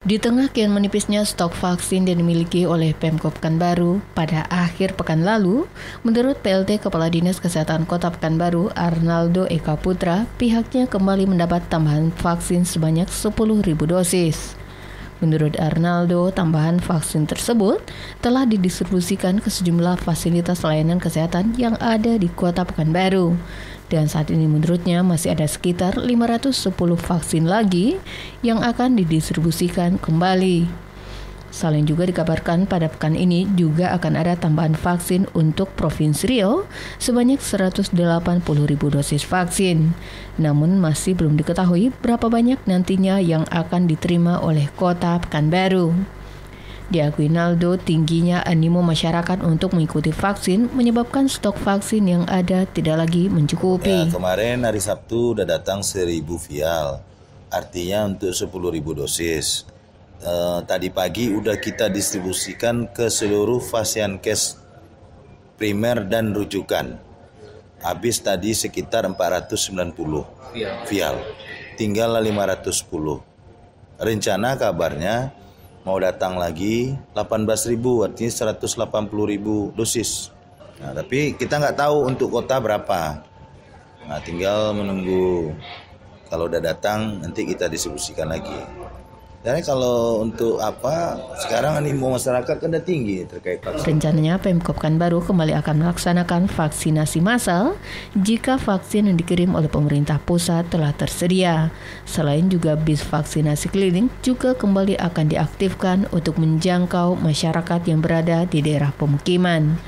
Di tengah kian menipisnya stok vaksin yang dimiliki oleh Pemkab Pekanbaru pada akhir pekan lalu, menurut PLT Kepala Dinas Kesehatan Kota Pekanbaru, Arnaldo Eka Putra, pihaknya kembali mendapat tambahan vaksin sebanyak 10.000 dosis. Menurut Arnaldo, tambahan vaksin tersebut telah didistribusikan ke sejumlah fasilitas layanan kesehatan yang ada di Kota Pekanbaru. Dan saat ini menurutnya masih ada sekitar 510 vaksin lagi yang akan didistribusikan kembali. Selain juga dikabarkan pada pekan ini juga akan ada tambahan vaksin untuk Provinsi Riau sebanyak 180.000 dosis vaksin. Namun masih belum diketahui berapa banyak nantinya yang akan diterima oleh Kota Pekanbaru. Diakui Naldo, tingginya animo masyarakat untuk mengikuti vaksin menyebabkan stok vaksin yang ada tidak lagi mencukupi. Ya, kemarin hari Sabtu udah datang 1.000 vial, artinya untuk 10.000 dosis. Tadi pagi udah kita distribusikan ke seluruh Fasiankes primer dan rujukan. Habis tadi sekitar 490 vial, tinggal 510. Rencana kabarnya mau datang lagi 18.000, artinya 180.000 dosis. Nah, tapi kita nggak tahu untuk kota berapa. Nah, tinggal menunggu. Kalau udah datang, nanti kita distribusikan lagi. Dan kalau untuk sekarang animo masyarakat kan udah tinggi terkait vaksin. Rencananya Pemkab Pekanbaru kembali akan melaksanakan vaksinasi massal jika vaksin yang dikirim oleh pemerintah pusat telah tersedia. Selain juga bis vaksinasi keliling juga kembali akan diaktifkan untuk menjangkau masyarakat yang berada di daerah pemukiman.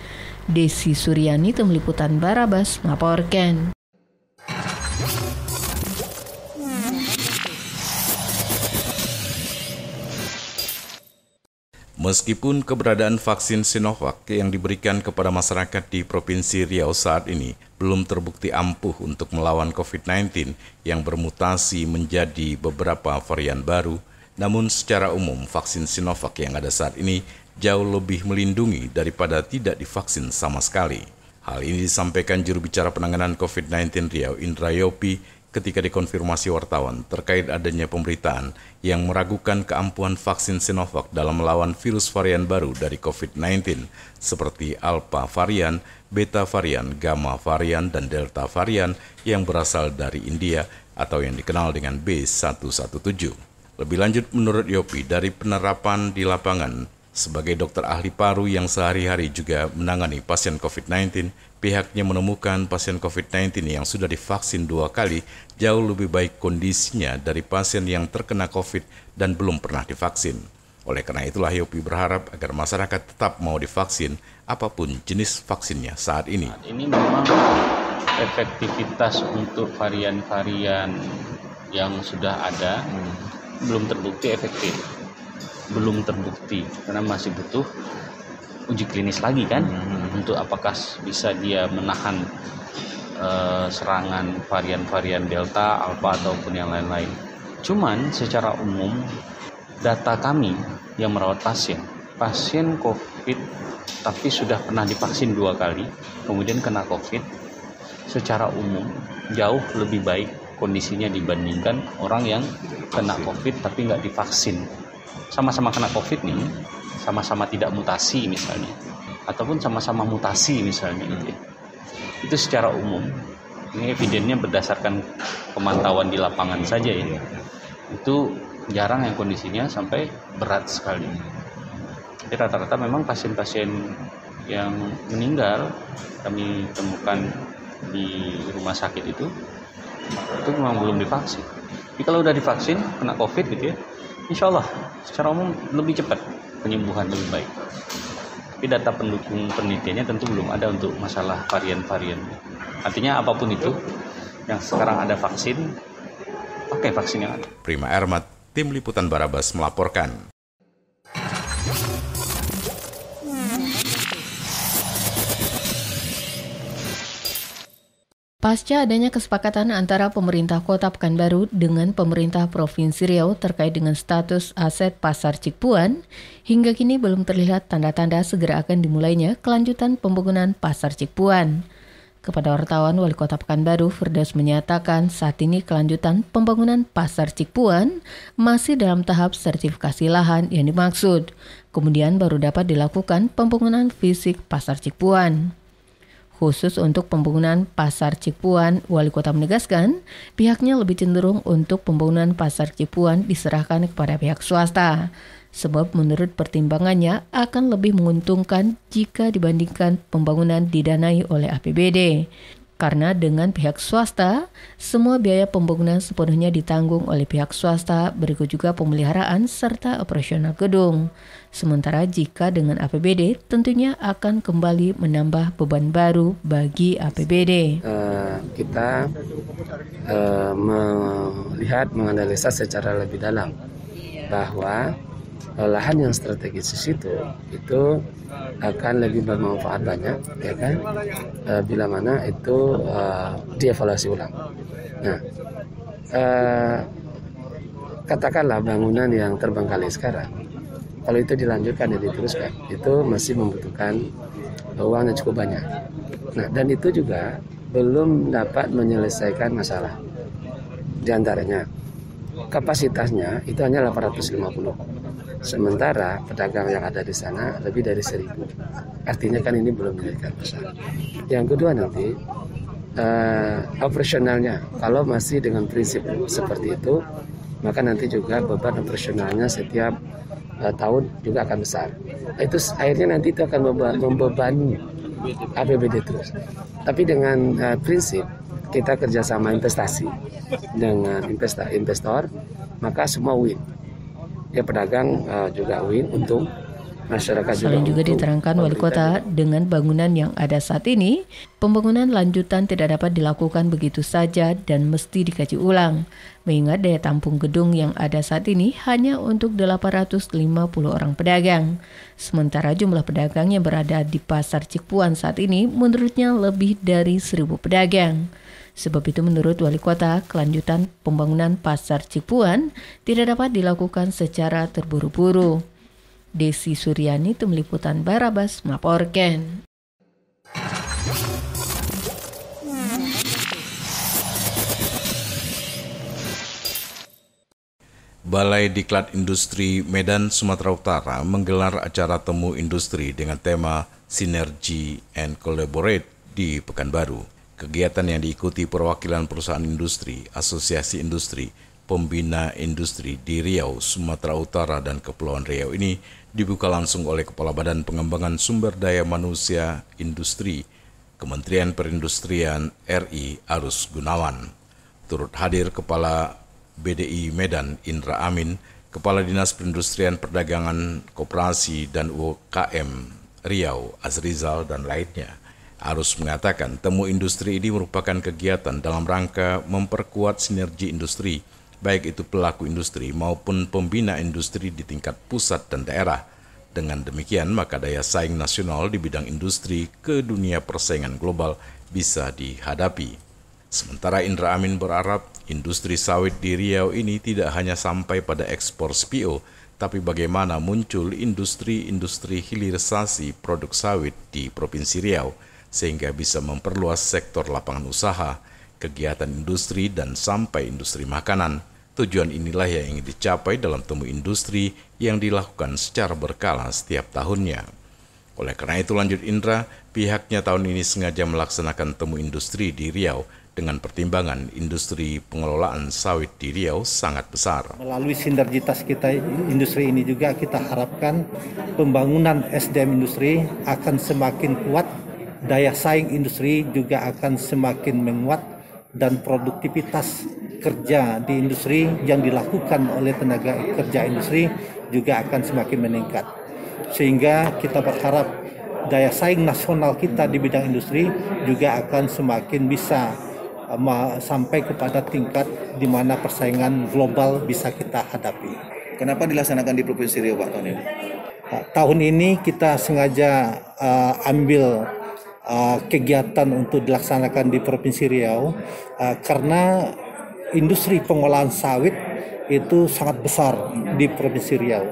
Desi Suryani, Tim Liputan Barabas, melaporkan. Meskipun keberadaan vaksin Sinovac yang diberikan kepada masyarakat di Provinsi Riau saat ini belum terbukti ampuh untuk melawan COVID-19 yang bermutasi menjadi beberapa varian baru, namun secara umum vaksin Sinovac yang ada saat ini jauh lebih melindungi daripada tidak divaksin sama sekali. Hal ini disampaikan juru bicara penanganan COVID-19 Riau, Indra Yopi, ketika dikonfirmasi wartawan terkait adanya pemberitaan yang meragukan keampuhan vaksin Sinovac dalam melawan virus varian baru dari COVID-19 seperti Alpha varian, Beta varian, Gamma varian, dan Delta varian yang berasal dari India atau yang dikenal dengan B117. Lebih lanjut, menurut Yopi, dari penerapan di lapangan sebagai dokter ahli paru yang sehari-hari juga menangani pasien COVID-19, pihaknya menemukan pasien COVID-19 yang sudah divaksin 2 kali jauh lebih baik kondisinya dari pasien yang terkena COVID dan belum pernah divaksin. Oleh karena itulah Yopi berharap agar masyarakat tetap mau divaksin apapun jenis vaksinnya saat ini. Ini memang efektivitas untuk varian-varian yang sudah ada belum terbukti efektif. Belum terbukti karena masih butuh uji klinis lagi kan untuk apakah bisa dia menahan serangan varian-varian Delta, Alpha ataupun yang lain-lain. Cuman secara umum data kami yang merawat pasien COVID tapi sudah pernah divaksin 2 kali kemudian kena COVID, secara umum jauh lebih baik kondisinya dibandingkan orang yang kena COVID tapi nggak divaksin. Sama-sama kena COVID nih, sama-sama tidak mutasi misalnya, ataupun sama-sama mutasi misalnya gitu. Itu secara umum. Ini evidennya berdasarkan pemantauan di lapangan saja ya. Itu jarang yang kondisinya sampai berat sekali. Jadi rata-rata memang pasien-pasien yang meninggal kami temukan di rumah sakit itu memang belum divaksin. Tapi kalau udah divaksin kena COVID gitu ya, insya Allah secara umum lebih cepat penyembuhan, lebih baik. Tapi data pendukung penelitiannya tentu belum ada untuk masalah varian-varian. Artinya apapun itu yang sekarang ada vaksin, pakai vaksin yang ada. Prima Ermat, Tim Liputan Barabas melaporkan. Pasca adanya kesepakatan antara pemerintah Kota Pekanbaru dengan pemerintah Provinsi Riau terkait dengan status aset Pasar Cikpuan, hingga kini belum terlihat tanda-tanda segera akan dimulainya kelanjutan pembangunan Pasar Cikpuan. Kepada wartawan, Wali Kota Pekanbaru, Firdaus menyatakan saat ini kelanjutan pembangunan Pasar Cikuan masih dalam tahap sertifikasi lahan yang dimaksud. Kemudian baru dapat dilakukan pembangunan fisik Pasar Cikuan. Khusus untuk pembangunan Pasar Cikuan, Wali Kota menegaskan pihaknya lebih cenderung untuk pembangunan Pasar Cikuan diserahkan kepada pihak swasta. Sebab menurut pertimbangannya akan lebih menguntungkan jika dibandingkan pembangunan didanai oleh APBD. Karena dengan pihak swasta, semua biaya pembangunan sepenuhnya ditanggung oleh pihak swasta, berikut juga pemeliharaan serta operasional gedung. Sementara jika dengan APBD, tentunya akan kembali menambah beban baru bagi APBD. Kita melihat, menganalisa secara lebih dalam bahwa lahan yang strategis itu akan lebih bermanfaat banyak, ya kan? Bila mana itu dievaluasi ulang. Nah, katakanlah bangunan yang terbengkalai sekarang, kalau itu dilanjutkan dan diteruskan, itu masih membutuhkan uang yang cukup banyak. Nah, dan itu juga belum dapat menyelesaikan masalah. Di antaranya, kapasitasnya itu hanya 850. Sementara pedagang yang ada di sana lebih dari 1.000. Artinya kan ini belum menyelesaikan masalah. Yang kedua nanti, operasionalnya. Kalau masih dengan prinsip seperti itu, maka nanti juga beban operasionalnya setiap tahun juga akan besar. Itu akhirnya nanti itu akan membebani APBD terus. Tapi dengan prinsip kita kerjasama investasi dengan investor, maka semua win. Ya, pedagang juga win, untung, masyarakat Selain juga diterangkan Wali Kota, dengan bangunan yang ada saat ini, pembangunan lanjutan tidak dapat dilakukan begitu saja dan mesti dikaji ulang. Mengingat daya tampung gedung yang ada saat ini hanya untuk 850 orang pedagang. Sementara jumlah pedagang yang berada di Pasar Cikuan saat ini menurutnya lebih dari 1.000 pedagang. Sebab itu menurut Wali Kota, kelanjutan pembangunan Pasar Cikuan tidak dapat dilakukan secara terburu-buru. Desi Suryani, Tim Liputan Barabas, melaporkan. Balai Diklat Industri Medan, Sumatera Utara menggelar acara temu industri dengan tema Synergy and Collaborate di Pekanbaru. Kegiatan yang diikuti perwakilan perusahaan industri, asosiasi industri, pembina industri di Riau, Sumatera Utara, dan Kepulauan Riau ini dibuka langsung oleh Kepala Badan Pengembangan Sumber Daya Manusia Industri, Kementerian Perindustrian RI, Arus Gunawan. Turut hadir Kepala BDI Medan, Indra Amin, Kepala Dinas Perindustrian Perdagangan Koperasi dan UKM Riau, Azrizal, dan lainnya. Arus mengatakan temu industri ini merupakan kegiatan dalam rangka memperkuat sinergi industri, baik itu pelaku industri maupun pembina industri di tingkat pusat dan daerah. Dengan demikian, maka daya saing nasional di bidang industri ke dunia persaingan global bisa dihadapi. Sementara Indra Amin berharap industri sawit di Riau ini tidak hanya sampai pada ekspor CPO, tapi bagaimana muncul industri-industri hilirisasi produk sawit di Provinsi Riau, sehingga bisa memperluas sektor lapangan usaha, kegiatan industri, dan sampai industri makanan. Tujuan inilah yang ingin dicapai dalam temu industri yang dilakukan secara berkala setiap tahunnya. Oleh karena itu, lanjut Indra, pihaknya tahun ini sengaja melaksanakan temu industri di Riau dengan pertimbangan industri pengelolaan sawit di Riau sangat besar. Melalui sinergitas kita industri ini juga kita harapkan pembangunan SDM industri akan semakin kuat, daya saing industri juga akan semakin menguat, dan produktivitas kerja di industri yang dilakukan oleh tenaga kerja industri juga akan semakin meningkat. Sehingga kita berharap daya saing nasional kita di bidang industri juga akan semakin bisa sampai kepada tingkat di mana persaingan global bisa kita hadapi. Kenapa dilaksanakan di Provinsi Riau, Pak, tahun ini? Tahun ini kita sengaja ambil kegiatan untuk dilaksanakan di Provinsi Riau karena industri pengolahan sawit itu sangat besar di Provinsi Riau.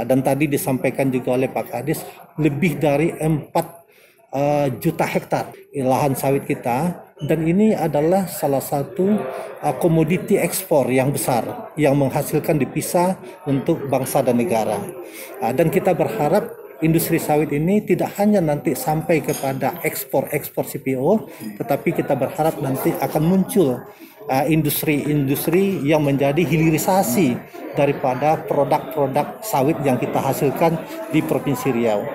Dan tadi disampaikan juga oleh Pak Kadis, lebih dari 4 juta hektar lahan sawit kita, dan ini adalah salah satu komoditi ekspor yang besar yang menghasilkan devisa untuk bangsa dan negara. Dan kita berharap industri sawit ini tidak hanya nanti sampai kepada ekspor CPO, tetapi kita berharap nanti akan muncul industri-industri yang menjadi hilirisasi daripada produk-produk sawit yang kita hasilkan di Provinsi Riau.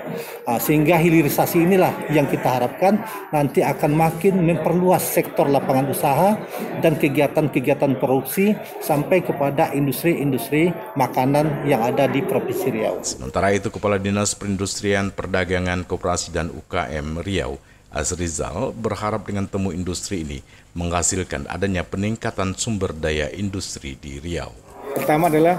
Sehingga hilirisasi inilah yang kita harapkan nanti akan makin memperluas sektor lapangan usaha dan kegiatan-kegiatan produksi sampai kepada industri-industri makanan yang ada di Provinsi Riau. Sementara itu, Kepala Dinas Perindustrian Perdagangan Koperasi dan UKM Riau, Azrizal, berharap dengan temu industri ini menghasilkan adanya peningkatan sumber daya industri di Riau. Pertama adalah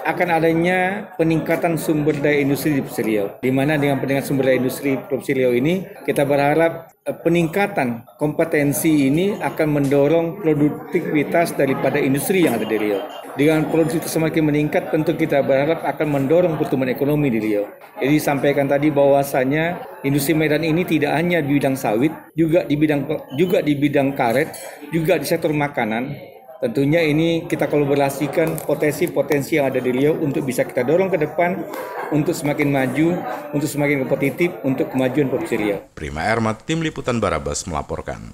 akan adanya peningkatan sumber daya industri di Provinsi Riau, di mana dengan peningkatan sumber daya industri Provinsi Riau ini, kita berharap peningkatan kompetensi ini akan mendorong produktivitas daripada industri yang ada di Riau. Dengan produktivitas semakin meningkat, tentu kita berharap akan mendorong pertumbuhan ekonomi di Riau. Jadi sampaikan tadi bahwasanya industri Medan ini tidak hanya di bidang sawit, juga di bidang karet, juga di sektor makanan. Tentunya ini kita kolaborasikan potensi-potensi yang ada di Riau untuk bisa kita dorong ke depan untuk semakin maju, untuk semakin kompetitif untuk kemajuan Provinsi Riau. Prima Ermat, Tim Liputan Barabas melaporkan.